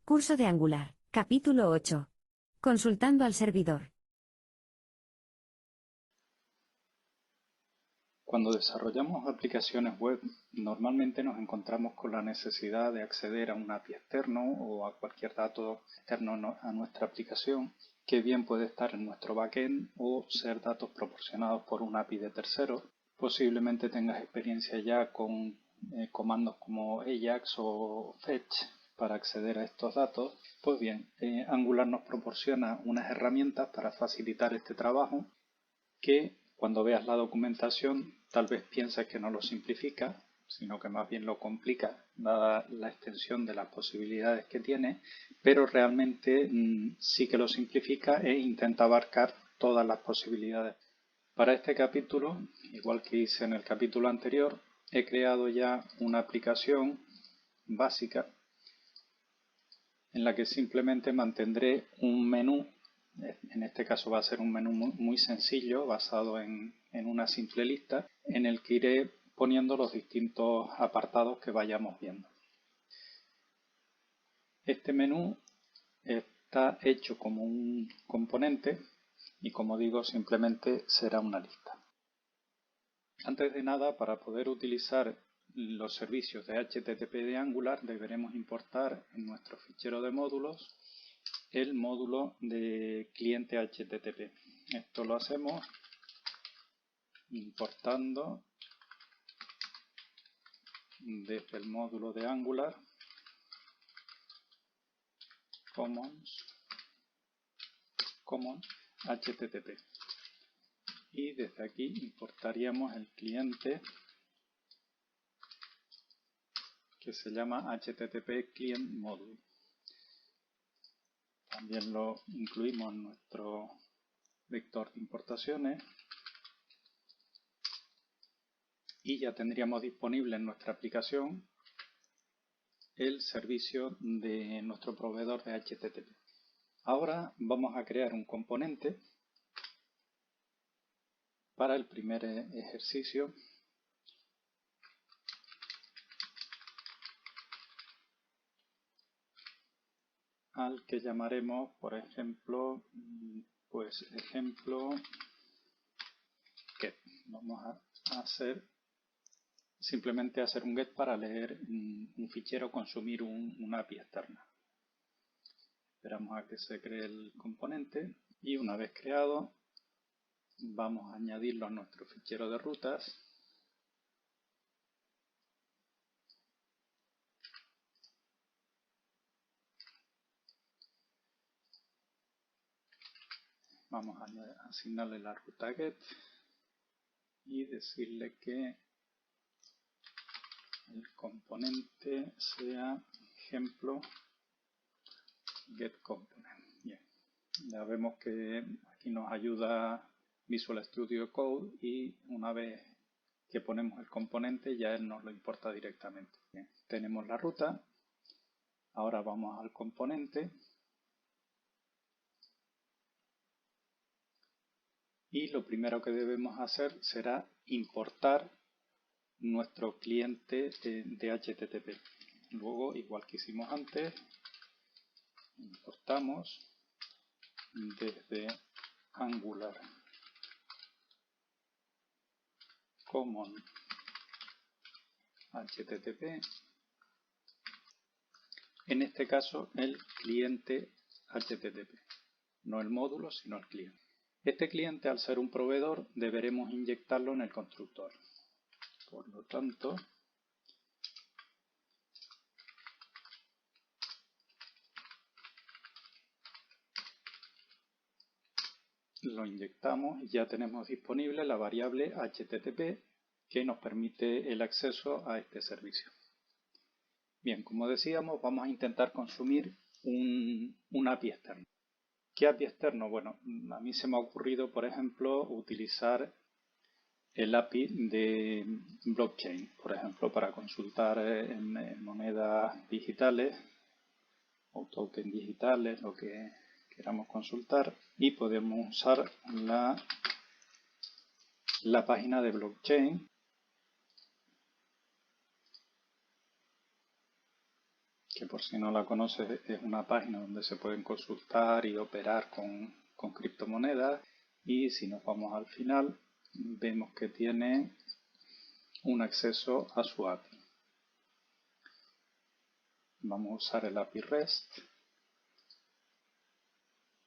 Curso de Angular, capítulo 8. Consultando al servidor. Cuando desarrollamos aplicaciones web, normalmente nos encontramos con la necesidad de acceder a un API externo o a cualquier dato externo a nuestra aplicación, que bien puede estar en nuestro backend o ser datos proporcionados por un API de terceros. Posiblemente tengas experiencia ya con comandos como AJAX o Fetch para acceder a estos datos. Pues bien, Angular nos proporciona unas herramientas para facilitar este trabajo que cuando veas la documentación tal vez pienses que no lo simplifica, sino que más bien lo complica, dada la extensión de las posibilidades que tiene, pero realmente sí que lo simplifica e intenta abarcar todas las posibilidades. Para este capítulo, igual que hice en el capítulo anterior, he creado ya una aplicación básica en la que simplemente mantendré un menú. En este caso va a ser un menú muy sencillo, basado en una simple lista, en el que iré poniendo los distintos apartados que vayamos viendo. Este menú está hecho como un componente y, como digo, simplemente será una lista. Antes de nada, para poder utilizar los servicios de HTTP de Angular, deberemos importar en nuestro fichero de módulos el módulo de cliente HTTP. Esto lo hacemos importando desde el módulo de Angular common HTTP, y desde aquí importaríamos el cliente que se llama HTTP Client Module. También lo incluimos en nuestro vector de importaciones y ya tendríamos disponible en nuestra aplicación el servicio de nuestro proveedor de HTTP. Ahora vamos a crear un componente para el primer ejercicio. Al que llamaremos, por ejemplo, ejemplo get. Vamos a simplemente hacer un get para leer un fichero, consumir una API externa. Esperamos a que se cree el componente y una vez creado vamos a añadirlo a nuestro fichero de rutas. Vamos a asignarle la ruta get y decirle que el componente sea ejemplo getComponent. Bien, ya vemos que aquí nos ayuda Visual Studio Code y una vez que ponemos el componente ya él nos lo importa directamente. Bien, tenemos la ruta. Ahora vamos al componente y lo primero que debemos hacer será importar nuestro cliente de HTTP. Luego, igual que hicimos antes, importamos desde Angular common HTTP, en este caso el cliente HTTP, no el módulo sino el cliente. Este cliente, al ser un proveedor, deberemos inyectarlo en el constructor. Por lo tanto, lo inyectamos y ya tenemos disponible la variable HTTP que nos permite el acceso a este servicio. Bien, como decíamos, vamos a intentar consumir un API externo. ¿Qué API externo? Bueno, a mí se me ha ocurrido, por ejemplo, utilizar el API de blockchain, por ejemplo, para consultar en monedas digitales o tokens digitales, lo que queramos consultar, y podemos usar la página de blockchain, que por si no la conoces es una página donde se pueden consultar y operar con criptomonedas. Y si nos vamos al final, vemos que tiene un acceso a su API. Vamos a usar el API REST.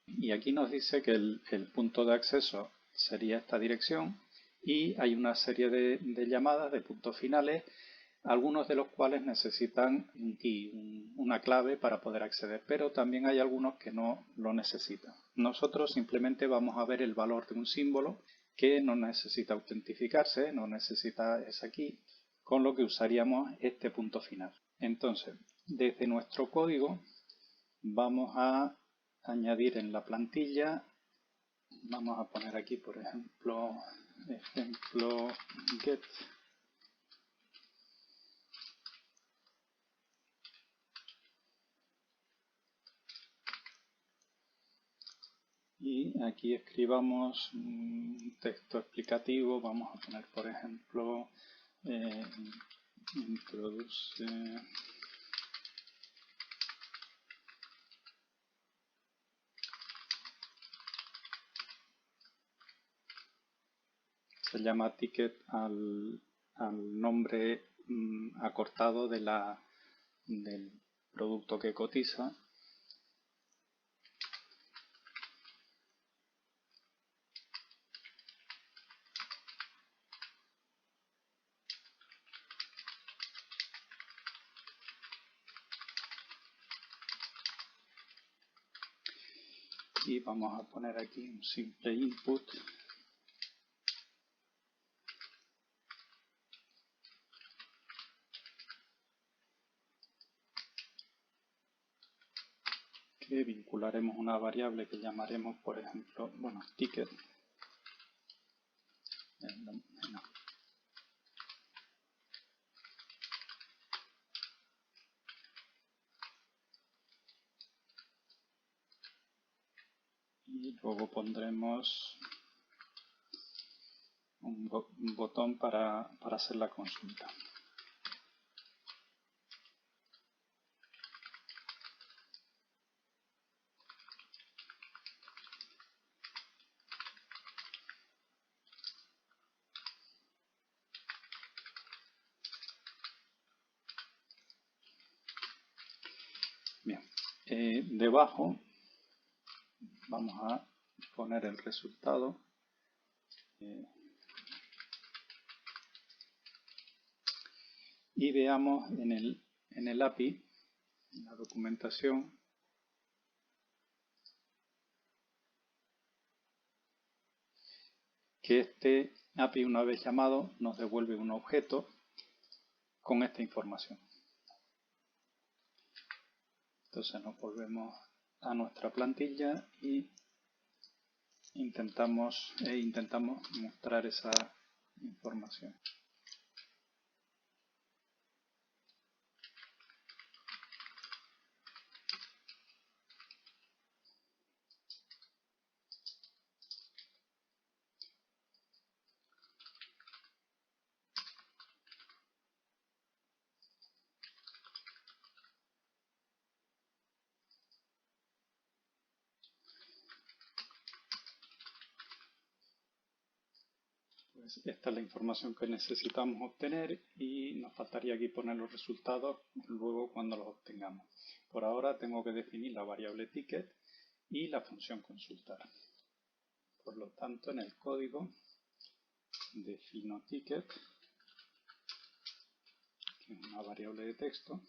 Y aquí nos dice que el punto de acceso sería esta dirección y hay una serie de llamadas de puntos finales, algunos de los cuales necesitan una clave para poder acceder, pero también hay algunos que no lo necesitan. Nosotros simplemente vamos a ver el valor de un símbolo que no necesita autentificarse, no necesita esa aquí, con lo que usaríamos este punto final. Entonces, desde nuestro código vamos a añadir en la plantilla, vamos a poner aquí por ejemplo get, y aquí escribamos un texto explicativo. Vamos a poner por ejemplo introduce se llama ticket al nombre acortado del producto que cotiza. Y vamos a poner aquí un simple input que vincularemos una variable que llamaremos, por ejemplo, ticket. Y luego pondremos un botón para hacer la consulta. Bien, debajo vamos a poner el resultado. Y veamos en el API, en la documentación, que este API, una vez llamado, nos devuelve un objeto con esta información. Entonces nos volvemos a nuestra plantilla y intentamos mostrar esa información. Pues esta es la información que necesitamos obtener y nos faltaría aquí poner los resultados luego cuando los obtengamos. Por ahora tengo que definir la variable ticket y la función consultar. Por lo tanto, en el código defino ticket, que es una variable de texto,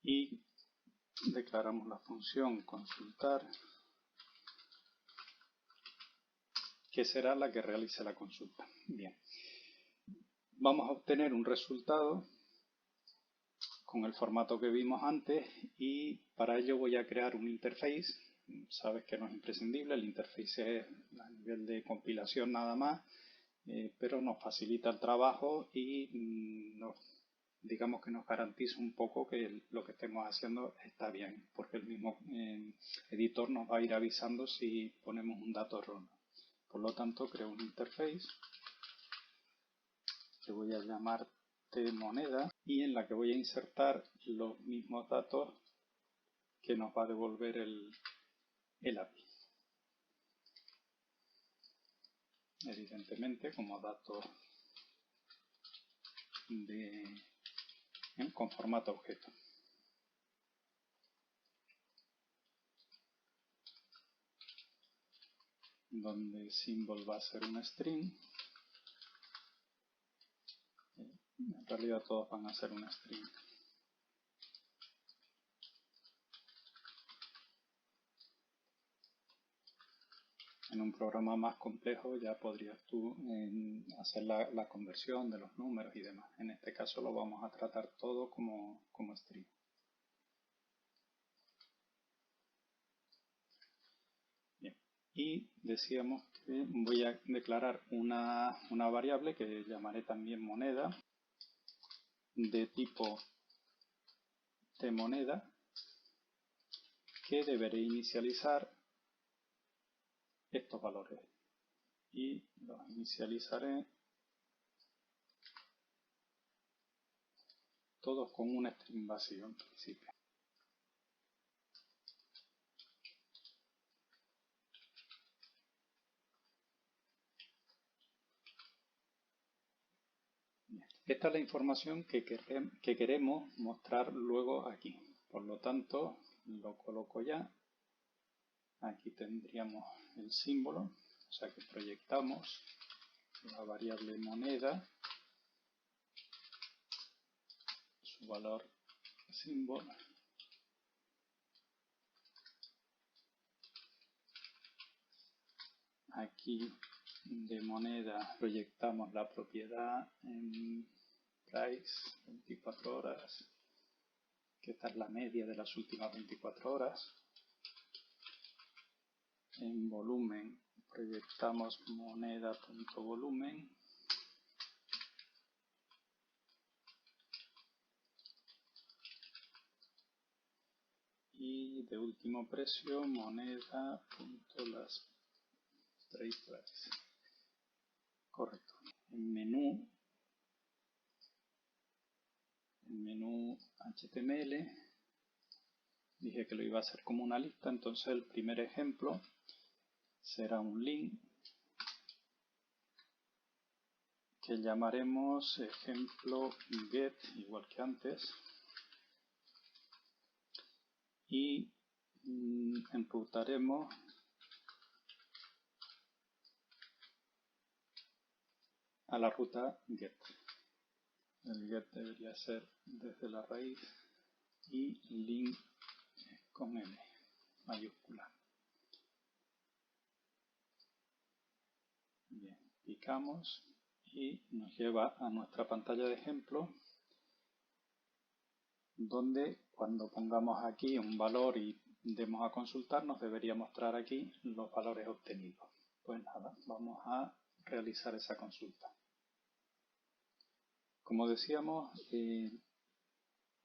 y declaramos la función consultar, que será la que realice la consulta. Bien, vamos a obtener un resultado con el formato que vimos antes y para ello voy a crear un interface. Sabes que no es imprescindible, el interface es a nivel de compilación nada más, pero nos facilita el trabajo y digamos que nos garantiza un poco que lo que estemos haciendo está bien, porque el mismo editor nos va a ir avisando si ponemos un dato erróneo. Por lo tanto, creo un interface que voy a llamar tmoneda y en la que voy a insertar los mismos datos que nos va a devolver el API. Evidentemente como datos con formato objeto. Donde symbol va a ser un string. En realidad todos van a ser un string. En un programa más complejo ya podrías tú hacer la conversión de los números y demás. En este caso lo vamos a tratar todo como string. Bien. Y decíamos que voy a declarar una variable que llamaré también moneda de tipo tmoneda que deberé inicializar estos valores y los inicializaré todos con un string vacío en principio. Bien. Esta es la información que queremos mostrar luego aquí. Por lo tanto, lo coloco ya. Aquí tendríamos el símbolo, o sea que proyectamos la variable moneda, su valor símbolo. Aquí de moneda proyectamos la propiedad en price 24 horas, que esta es la media de las últimas 24 horas. En volumen proyectamos moneda.volumen. Y de último precio moneda.last trade price. Correcto. En menú HTML dije que lo iba a hacer como una lista, entonces el primer ejemplo será un link que llamaremos ejemplo get, igual que antes, y enrutaremos a la ruta get. El get debería ser desde la raíz y link con M mayúscula. Bien, picamos y nos lleva a nuestra pantalla de ejemplo, donde cuando pongamos aquí un valor y demos a consultar, nos debería mostrar aquí los valores obtenidos. Pues nada, vamos a realizar esa consulta. Como decíamos,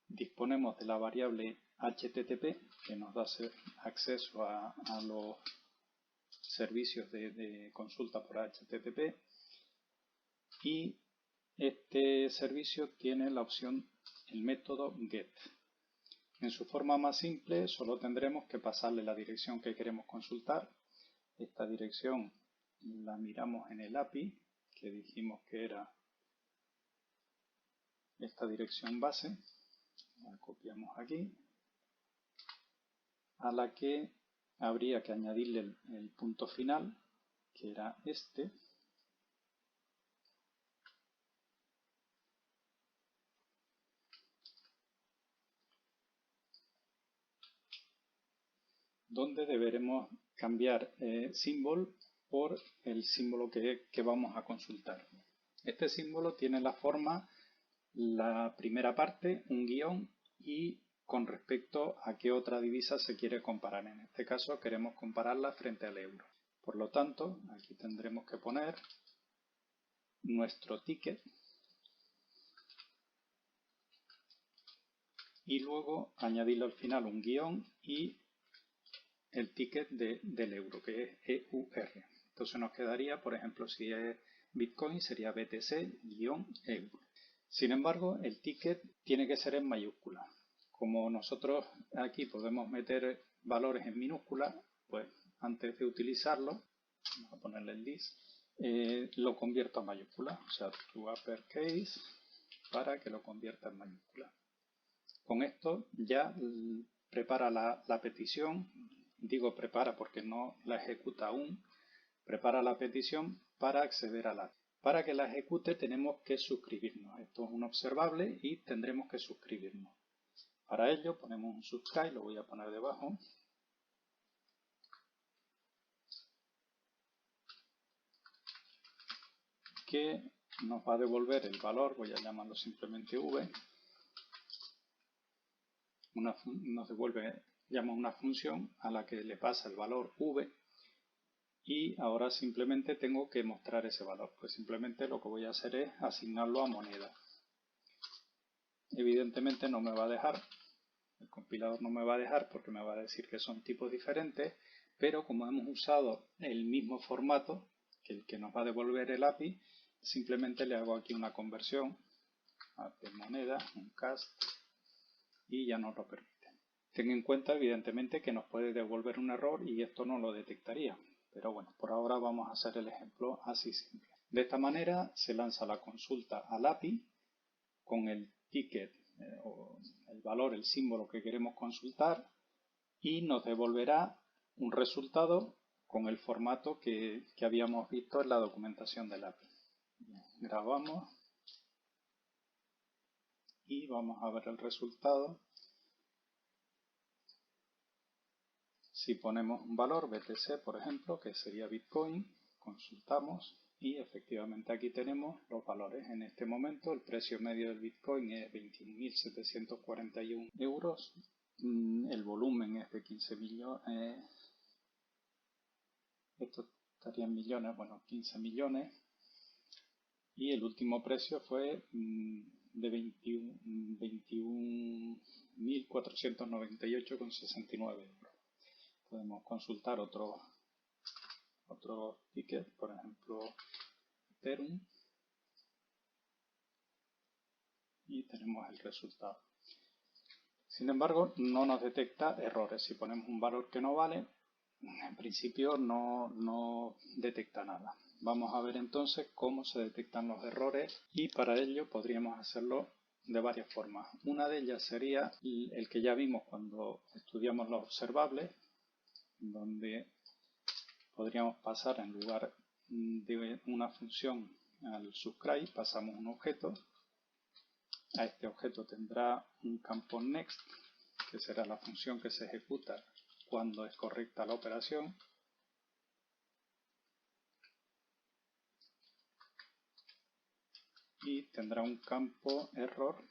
disponemos de la variable HTTP que nos da acceso a los servicios de consulta por HTTP, y este servicio tiene la opción, el método get. En su forma más simple solo tendremos que pasarle la dirección que queremos consultar. Esta dirección la miramos en el API, que dijimos que era esta dirección base. La copiamos aquí, a la que habría que añadirle el punto final, que era este. Donde deberemos cambiar symbol por el símbolo que vamos a consultar. Este símbolo tiene la forma, la primera parte, un guión, y con respecto a qué otra divisa se quiere comparar. En este caso queremos compararla frente al euro. Por lo tanto, aquí tendremos que poner nuestro ticket y luego añadirle al final un guión y el ticket del euro, que es EUR. Entonces nos quedaría, por ejemplo, si es Bitcoin, sería BTC-euro. Sin embargo, el ticket tiene que ser en mayúscula. Como nosotros aquí podemos meter valores en minúscula, pues antes de utilizarlo, vamos a ponerle el this, lo convierto a mayúscula, o sea, to uppercase, para que lo convierta en mayúscula. Con esto ya prepara la petición, digo prepara porque no la ejecuta aún, prepara la petición para acceder a la API. Para que la ejecute tenemos que suscribirnos. Esto es un observable y tendremos que suscribirnos. Para ello ponemos un subscribe, lo voy a poner debajo. Que nos va a devolver el valor, voy a llamarlo simplemente v. Nos devuelve, llama una función a la que le pasa el valor v. Y ahora simplemente tengo que mostrar ese valor. Pues simplemente lo que voy a hacer es asignarlo a moneda. Evidentemente no me va a dejar. El compilador no me va a dejar porque me va a decir que son tipos diferentes, pero como hemos usado el mismo formato que el que nos va a devolver el API, simplemente le hago aquí una conversión de moneda, un cast, y ya nos lo permite. Ten en cuenta evidentemente que nos puede devolver un error y esto no lo detectaría, pero bueno, por ahora vamos a hacer el ejemplo así simple. De esta manera se lanza la consulta al API con el ticket o el valor, el símbolo que queremos consultar y nos devolverá un resultado con el formato que habíamos visto en la documentación del API. Bien, grabamos y vamos a ver el resultado. Si ponemos un valor BTC, por ejemplo, que sería Bitcoin, consultamos y efectivamente aquí tenemos los valores. En este momento el precio medio del Bitcoin es 21.741 euros. El volumen es de 15 millones. Esto estaría en millones, bueno, 15 millones. Y el último precio fue de 21.498,69 euros. Podemos consultar otro ticket, por ejemplo Ethereum, y tenemos el resultado. Sin embargo, no nos detecta errores. Si ponemos un valor que no vale, en principio no detecta nada. Vamos a ver entonces cómo se detectan los errores y para ello podríamos hacerlo de varias formas. Una de ellas sería el que ya vimos cuando estudiamos los observables, donde podríamos pasar en lugar de una función al subscribe, pasamos un objeto. A este objeto tendrá un campo next, que será la función que se ejecuta cuando es correcta la operación. Y tendrá un campo error.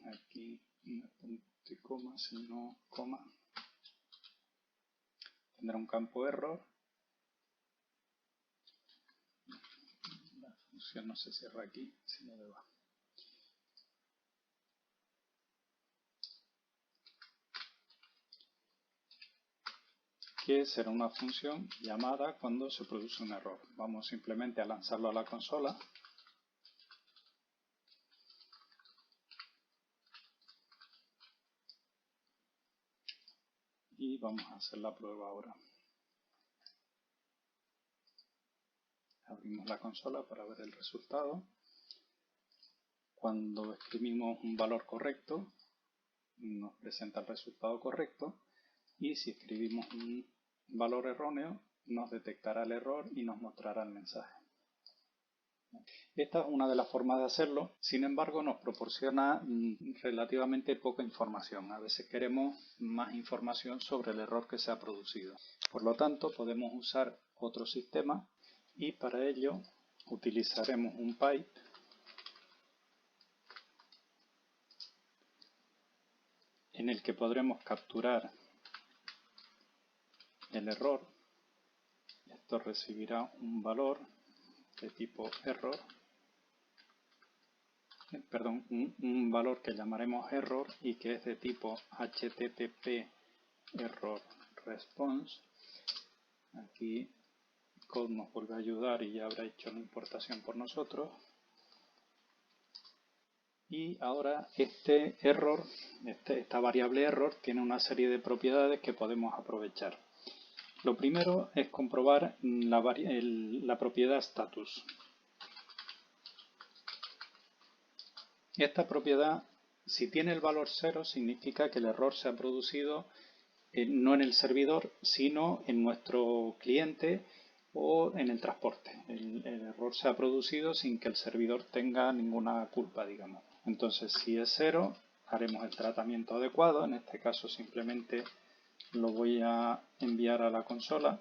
Aquí no punto y coma, sino coma. Tendrá un campo error. La función no se cierra aquí, sino debajo. Que será una función llamada cuando se produce un error. Vamos simplemente a lanzarlo a la consola. Y vamos a hacer la prueba ahora. Abrimos la consola para ver el resultado. Cuando escribimos un valor correcto, nos presenta el resultado correcto. Y si escribimos un valor erróneo, nos detectará el error y nos mostrará el mensaje. Esta es una de las formas de hacerlo, sin embargo nos proporciona relativamente poca información. A veces queremos más información sobre el error que se ha producido. Por lo tanto, podemos usar otro sistema y para ello utilizaremos un pipe en el que podremos capturar el error. Esto recibirá un valor de tipo error. Un valor que llamaremos error y que es de tipo HTTP error response. Aquí Xcode nos vuelve a ayudar y ya habrá hecho la importación por nosotros. Y ahora este error, esta variable error, tiene una serie de propiedades que podemos aprovechar. Lo primero es comprobar la propiedad status. Esta propiedad, si tiene el valor 0, significa que el error se ha producido no en el servidor, sino en nuestro cliente o en el transporte. El error se ha producido sin que el servidor tenga ninguna culpa, digamos. Entonces, si es 0, haremos el tratamiento adecuado. En este caso, simplemente lo voy a enviar a la consola.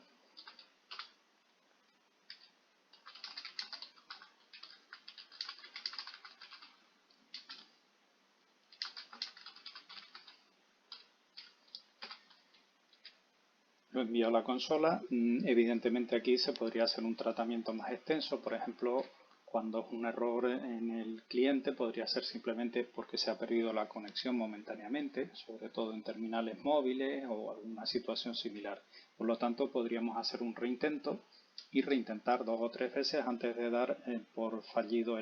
Lo envío a la consola. Evidentemente aquí se podría hacer un tratamiento más extenso. Por ejemplo, cuando es un error en el cliente, podría ser simplemente porque se ha perdido la conexión momentáneamente, sobre todo en terminales móviles o alguna situación similar. Por lo tanto, podríamos hacer un reintento y reintentar 2 o 3 veces antes de dar por fallido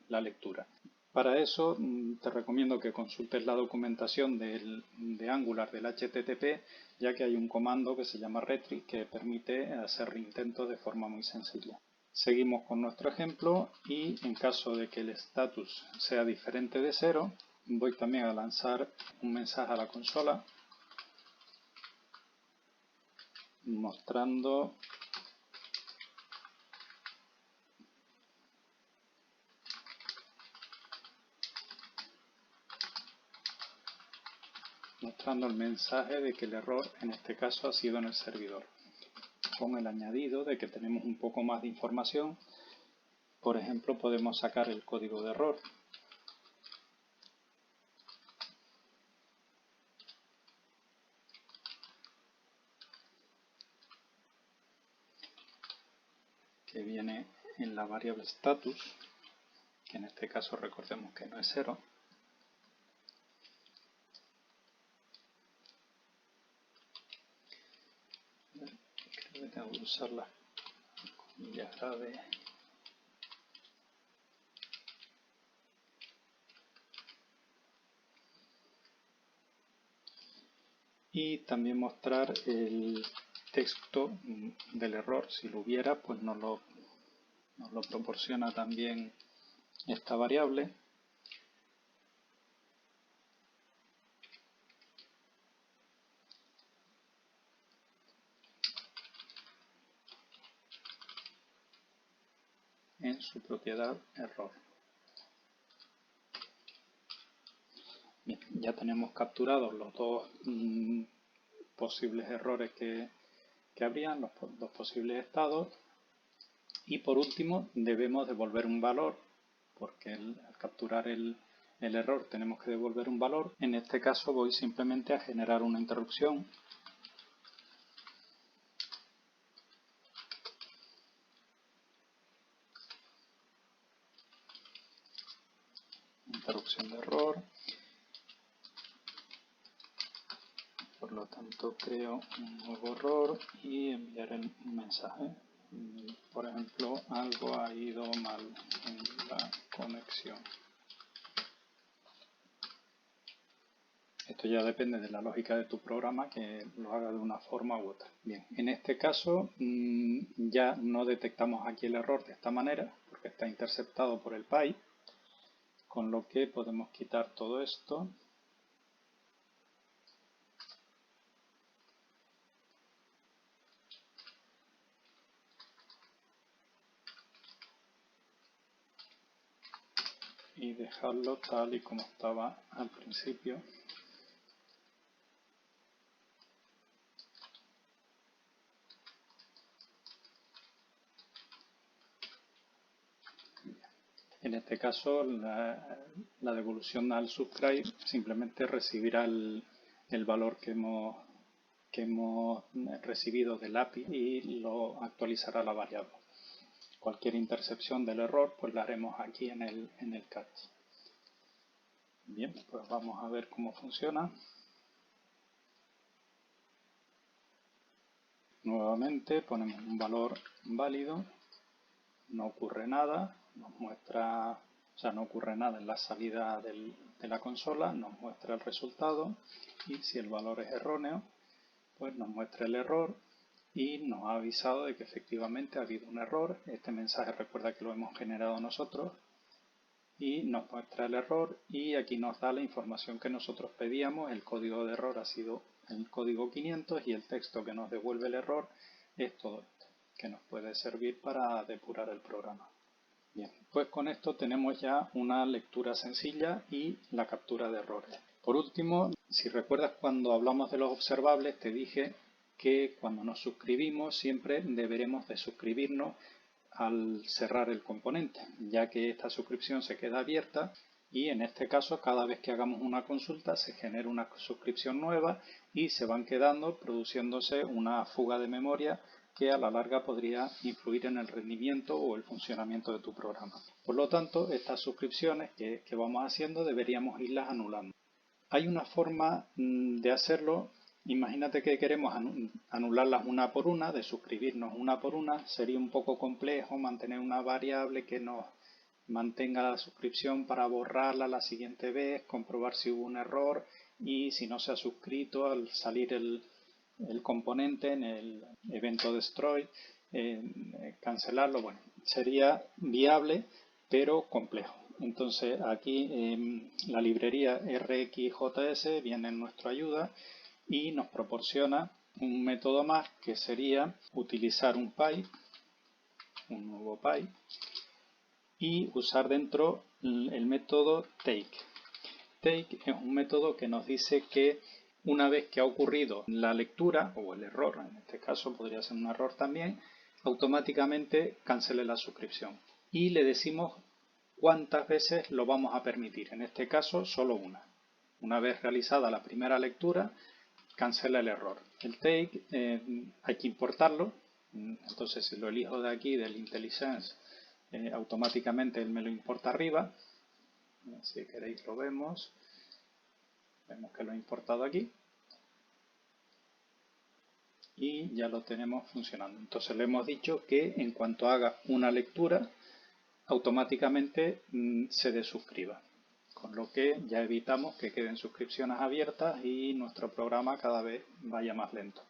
la lectura. Para eso te recomiendo que consultes la documentación de Angular del HTTP, ya que hay un comando que se llama retrieve que permite hacer reintentos de forma muy sencilla. Seguimos con nuestro ejemplo y en caso de que el status sea diferente de 0, voy también a lanzar un mensaje a la consola mostrando el mensaje de que el error en este caso ha sido en el servidor, con el añadido de que tenemos un poco más de información. Por ejemplo, podemos sacar el código de error. Que viene en la variable status, que en este caso recordemos que no es 0. Creo que tengo que usar las comillas graves. Y también mostrar el texto del error. Si lo hubiera, pues nos lo proporciona también esta variable. En su propiedad error. Bien, ya tenemos capturados los dos posibles errores que habrían, los dos posibles estados. Y por último debemos devolver un valor, porque al capturar el error tenemos que devolver un valor. En este caso voy simplemente a generar una interrupción. Interrupción de error. Por lo tanto creo un nuevo error y enviaré un mensaje. Por ejemplo, algo ha ido mal en la conexión. Esto ya depende de la lógica de tu programa, que lo haga de una forma u otra. Bien, en este caso ya no detectamos aquí el error de esta manera, porque está interceptado por el pipe, con lo que podemos quitar todo esto. Y dejarlo tal y como estaba al principio. En este caso, la devolución al subscribe simplemente recibirá el valor que hemos recibido del API y lo actualizará la variable. Cualquier intercepción del error, pues la haremos aquí en el catch. Bien, pues vamos a ver cómo funciona. Nuevamente ponemos un valor válido, no ocurre nada, nos muestra, o sea, no ocurre nada en la salida de la consola, nos muestra el resultado y si el valor es erróneo, pues nos muestra el error y nos ha avisado de que efectivamente ha habido un error. Este mensaje recuerda que lo hemos generado nosotros y nos muestra el error y aquí nos da la información que nosotros pedíamos. El código de error ha sido el código 500 y el texto que nos devuelve el error es todo esto, que nos puede servir para depurar el programa. Bien, pues con esto tenemos ya una lectura sencilla y la captura de errores. Por último, si recuerdas cuando hablamos de los observables, te dije que cuando nos suscribimos siempre deberemos de suscribirnos al cerrar el componente, ya que esta suscripción se queda abierta y en este caso cada vez que hagamos una consulta se genera una suscripción nueva y se van quedando produciéndose una fuga de memoria que a la larga podría influir en el rendimiento o el funcionamiento de tu programa. Por lo tanto, estas suscripciones que vamos haciendo deberíamos irlas anulando. Hay una forma de hacerlo. Imagínate que queremos anularlas una por una, de suscribirnos una por una. Sería un poco complejo mantener una variable que nos mantenga la suscripción para borrarla la siguiente vez, comprobar si hubo un error y si no se ha suscrito al salir el componente en el evento destroy, cancelarlo. Bueno, sería viable pero complejo. Entonces aquí la librería RxJS viene en nuestra ayuda y nos proporciona un método más que sería utilizar un pipe, un nuevo pipe, y usar dentro el método take. Take es un método que nos dice que una vez que ha ocurrido la lectura o el error, en este caso podría ser un error también, automáticamente cancele la suscripción. Y le decimos cuántas veces lo vamos a permitir. En este caso, solo una. Una vez realizada la primera lectura, cancela el error. El take hay que importarlo. Entonces, si lo elijo de aquí, del IntelliSense, automáticamente él me lo importa arriba. Si queréis lo vemos. Vemos que lo he importado aquí. Y ya lo tenemos funcionando. Entonces le hemos dicho que en cuanto haga una lectura, automáticamente se desuscriba. Con lo que ya evitamos que queden suscripciones abiertas y nuestro programa cada vez vaya más lento.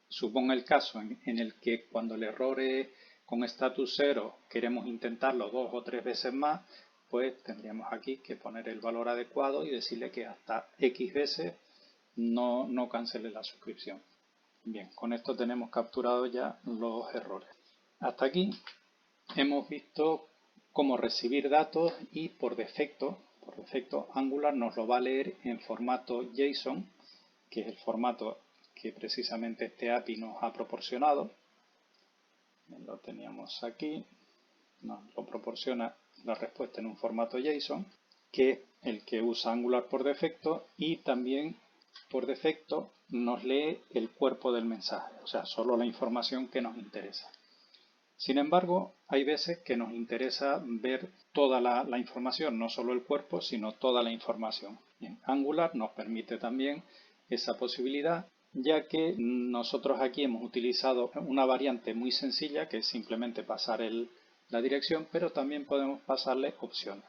Suponga el caso en el que cuando el error es con status 0 queremos intentarlo 2 o 3 veces más, pues tendríamos aquí que poner el valor adecuado y decirle que hasta X veces no cancele la suscripción. Bien, con esto tenemos capturado ya los errores. Hasta aquí hemos visto cómo recibir datos y por defecto Angular nos lo va a leer en formato JSON, que es el formato que precisamente este API nos ha proporcionado. Lo teníamos aquí, nos lo proporciona la respuesta en un formato JSON, que es el que usa Angular por defecto, y también por defecto nos lee el cuerpo del mensaje, o sea, solo la información que nos interesa. Sin embargo, hay veces que nos interesa ver toda la información, no solo el cuerpo, sino toda la información. Bien, Angular nos permite también esa posibilidad, ya que nosotros aquí hemos utilizado una variante muy sencilla, que es simplemente pasar la dirección, pero también podemos pasarle opciones.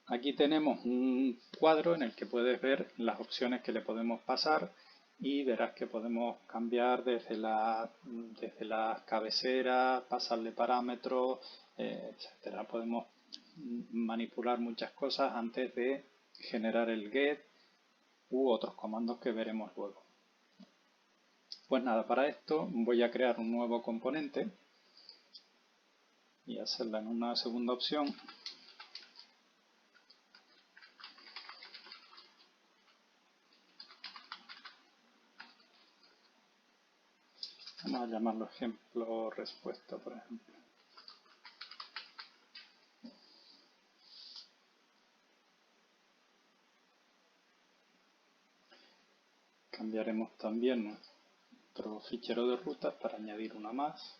Aquí tenemos un cuadro en el que puedes ver las opciones que le podemos pasar y verás que podemos cambiar desde la cabecera, pasarle parámetros, etcétera. Podemos manipular muchas cosas antes de generar el get u otros comandos que veremos luego. Pues nada, para esto voy a crear un nuevo componente y hacerla en una segunda opción. Vamos a llamarlo ejemplo respuesta, por ejemplo. Cambiaremos también nuestro fichero de rutas para añadir una más.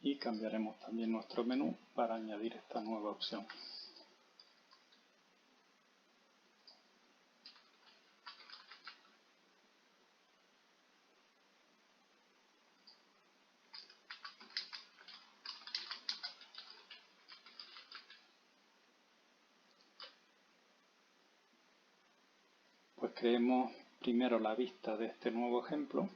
y cambiaremos también nuestro menú para añadir esta nueva opción. Pues creemos primero la vista de este nuevo ejemplo.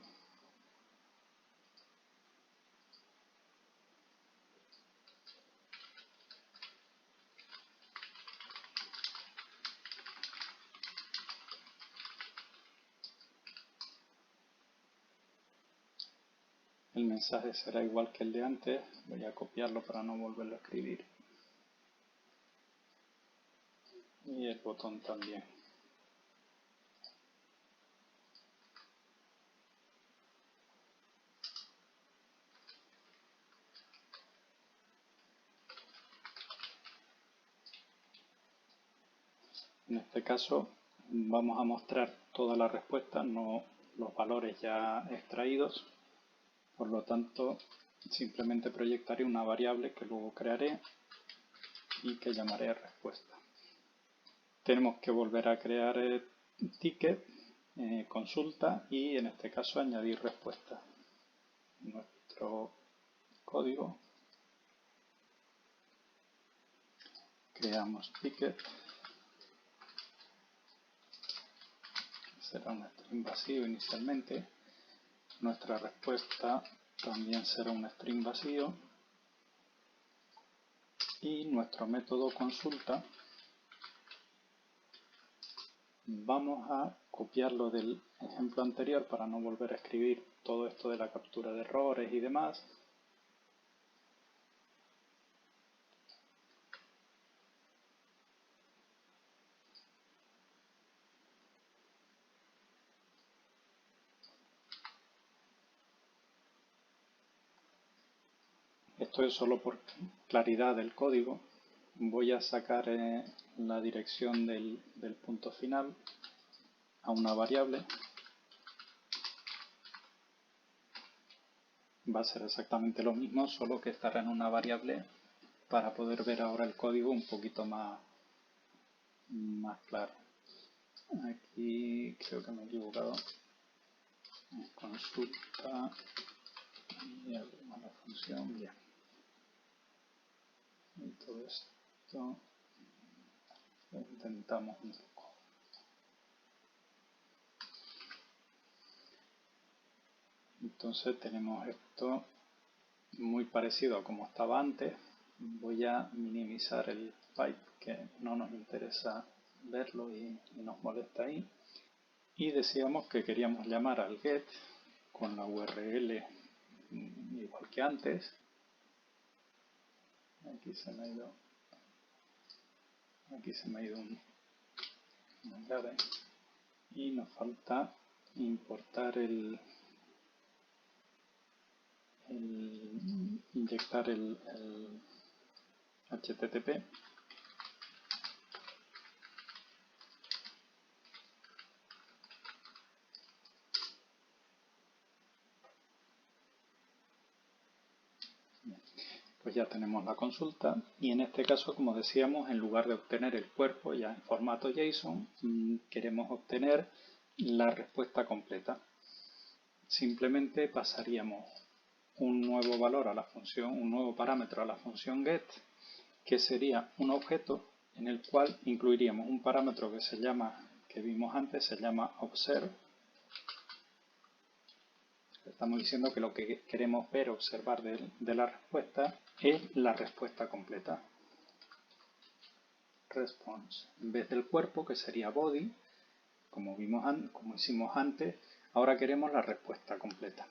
El mensaje será igual que el de antes. Voy a copiarlo para no volverlo a escribir. Y el botón también. En este caso vamos a mostrar toda la respuesta, no los valores ya extraídos. Por lo tanto, simplemente proyectaré una variable que luego crearé y que llamaré respuesta. Tenemos que volver a crear ticket, consulta y en este caso añadir respuesta. Nuestro código, creamos ticket, será un string vacío inicialmente. Nuestra respuesta también será un string vacío y nuestro método consulta vamos a copiarlo del ejemplo anterior para no volver a escribir todo esto de la captura de errores y demás. Esto es solo por claridad del código. Voy a sacar la dirección del punto final a una variable. Va a ser exactamente lo mismo, solo que estará en una variable para poder ver ahora el código un poquito más claro. Aquí creo que me he equivocado. Consulta y abrimos la función. Bien. Y todo esto lo intentamos un poco. Entonces tenemos esto muy parecido a como estaba antes. Voy a minimizar el pipe que no nos interesa verlo y nos molesta ahí. Y decíamos que queríamos llamar al get con la URL igual que antes. Aquí se me ha ido una llave y nos falta importar inyectar el HTTP. Pues ya tenemos la consulta y en este caso, como decíamos, en lugar de obtener el cuerpo ya en formato JSON, queremos obtener la respuesta completa. Simplemente pasaríamos un nuevo valor a la función, un nuevo parámetro a la función get, que sería un objeto en el cual incluiríamos un parámetro que vimos antes, se llama observe. Estamos diciendo que lo que queremos ver, observar de la respuesta es la respuesta completa. Response. En vez del cuerpo, que sería body, como hicimos antes, ahora queremos la respuesta completa.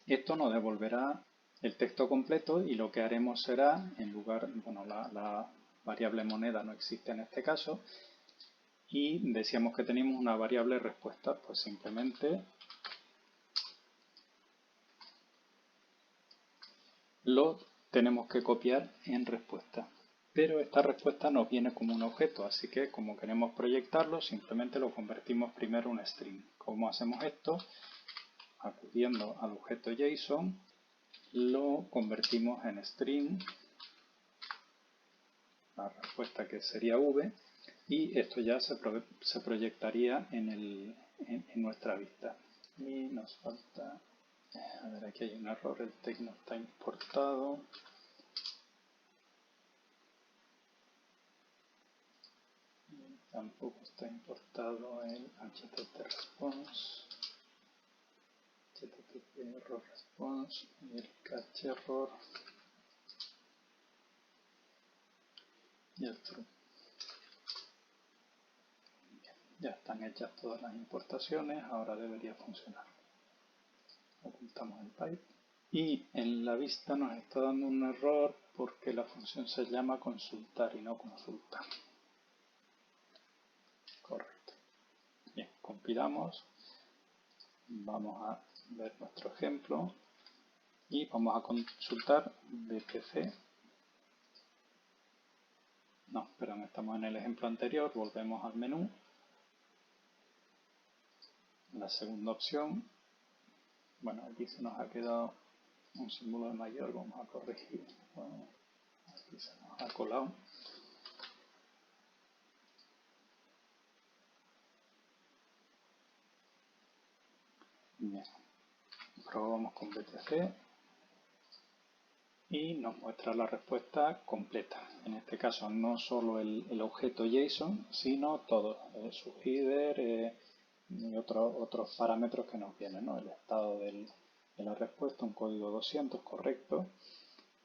Esto nos devolverá el texto completo y lo que haremos será, en lugar, bueno, la variable moneda no existe en este caso, y decíamos que teníamos una variable respuesta, pues simplemente lo tenemos que copiar en respuesta. Pero esta respuesta nos viene como un objeto, así que como queremos proyectarlo, simplemente lo convertimos primero en un string. ¿Cómo hacemos esto? Acudiendo al objeto JSON lo convertimos en string, la respuesta que sería v, y esto ya se proyectaría en nuestra vista. Y nos falta, a ver, aquí hay un error, el text no está importado. Tampoco está importado el HTTP response, HTTP error response y el catch error y el true. Ya están hechas todas las importaciones, ahora debería funcionar. Ocultamos el pipe. Y en la vista nos está dando un error porque la función se llama consultar y no consulta. Correcto. Bien, compilamos. Vamos a ver nuestro ejemplo y vamos a consultar VPC. No, perdón, estamos en el ejemplo anterior, volvemos al menú. La segunda opción, bueno, aquí se nos ha quedado un símbolo de mayor, vamos a corregir. Bueno, aquí se nos ha colado. Bien, probamos con BTC y nos muestra la respuesta completa. En este caso no solo el objeto JSON, sino todo, su header y otros parámetros que nos vienen, ¿no? El estado de la respuesta, un código 200 correcto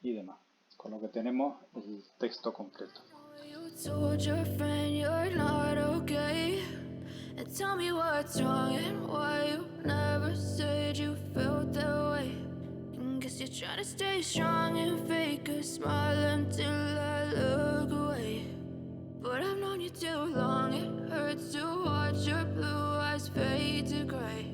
y demás. Con lo que tenemos el texto completo. Tell me what's wrong and why you never said you felt that way. Guess you're trying to stay strong and fake a smile until I look away. But I've known you too long, it hurts to watch your blue eyes fade to gray.